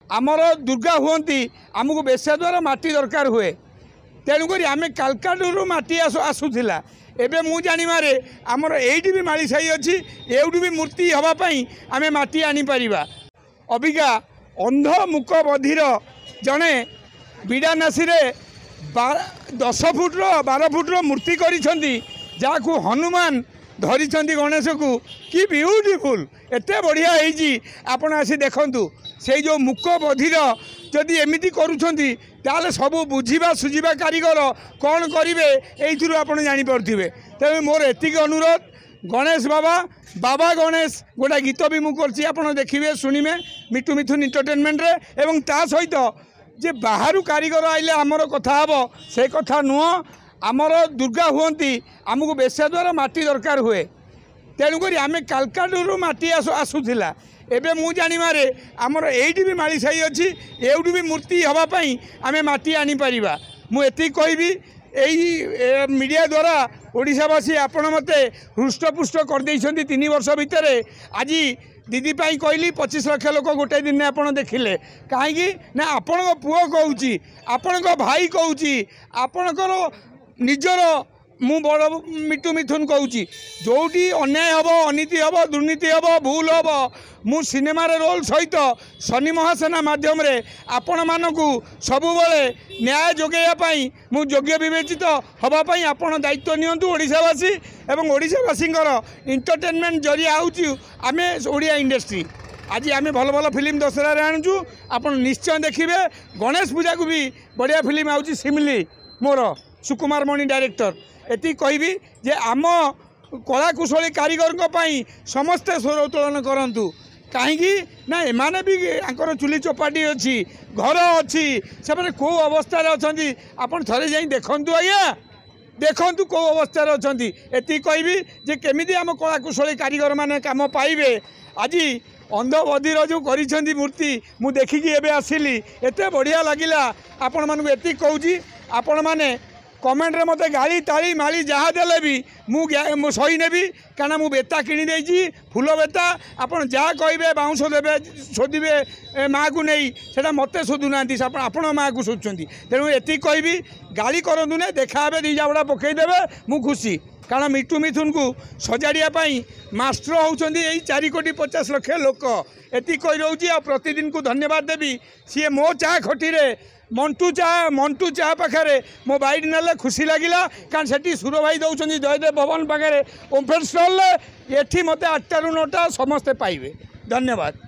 आमर दुर्गा हुंती आमको बेसा द्वारा माटी दरकार हुए तेणुक आम कालकाटू माटी आसूला एबे मु जानिबारे आमर एइटी भी माली साई अच्छी एउठी भी मूर्ति हवापाई आम माटी आनीपर अबिका अंध मुक बधिर जड़े बिड़ानासी 10 फुट्र 12 फुट्र मूर्ति करिसेंती जाकू हनुमान धरी गणेश को कि ब्यूटीफुल एते बढ़िया होईची आपण आसी देखंतु से जो मुक बधिर जदि एमिति करूछंती ताले सब बुझीबा सुझीबा कारीगर कौन करेंगे यू आप जापे तेज मोर एतिक अनुरोध गणेश बाबा बाबा गणेश गोटा गीत भी मुझे आप देखिए शुणिमे मिठू मिथुन एंटरटेनमेंट रे एवं ता सहित जे बाहर कारीगर आइले आमर कथा हम से कथा नुह आमर दुर्गा हुंती आमको बेसा द्वारा माटी दरकार हुए तेणुक आम कालकाटू माटी आसूला एबे मु जानिबारे आमर एइटी भी माली साई अच्छी एउठी भी मूर्ति हवापाई आम माटी आनीपर मु एति कहबी यही मीडिया द्वारा ओडिशावासी आपण मते हृष्टपुष्ट कर 3 वर्ष भितर आज दीदी पाई कहली 25 लाख लोक गोटे दिन में आपड़ देखिले कहीं ना आपण पुओ कहूँ आपण भाई कहूँ आपणकर निजर मु बड़ मिठू मिथुन कहूँ जोटी अन्याय हम अनीति हम दुर्नीति हम भूल हम मु सिनेमार रोल सहित शनि महासेना माध्यम रे आपण मानकु सबुबले न्याय जोगेयापाई मु योग्य विवेचित हवापाई आपण दायित्व नियंतु ओडिशावासी एवं ओडिशावासींकर एंटरटेनमेंट जरिया आउची आमे ओडिया इंडस्ट्री आज आम भल भल फिल्म दशहरा आणुचु आपण निश्चय देखिए गणेश पूजा को भी बढ़िया फिल्म आउची सिमली मोर सुकुमार मणि डायरेक्टर एति कहबी जे आम कलाकुशली कारीगर समस्ते स्वर उत्तोलन करंतु कहीं ना एमाने भी आंकर चुली चौपाटी अच्छी घर अच्छी से कौ अवस्था अच्छा आपड़ थे जा देखु आज्ञा देखु कौ अवस्था अच्छा एति कहबी जे केमिति आम कलाकुशली कारीगर माने काम पाइबे आज अंध बधिर जो करी मूर्ति मु देखिकी एबे आसिली एते बढ़िया लगिला आपण मानू एति कहूँ आपण माने कमेंट रे मते गाली ताली माली जहाँ देले भी मु सही नेबी कारण मु बेता किणी देइची फूल बेता आपण जहाँ कहे बाउंश देवे शोधे माँ को नहीं सेटा मते शोधु ना आपण माँ को शोधुंट तेणु एति कहबी गाली करूँ ना देखा दी जाबड़ा पकईदेवे मु खुशी कारण मिठू मिथुन को सजाड़ियापाई मास्टर होउछंदी एई 4 कोटी 50 लाख लोक एति कही रोची आ प्रतिदिन को धन्यवाद देवी सी मो चा खटी रे मंटू चा पाखे मो बैठ ना खुशी लगिला कारण से सुर भाई दौरान जयदेव भवन पाखे ओम्फेड स्टल एठी मते 8 ରୁ 9 समस्ते पाइबे धन्यवाद।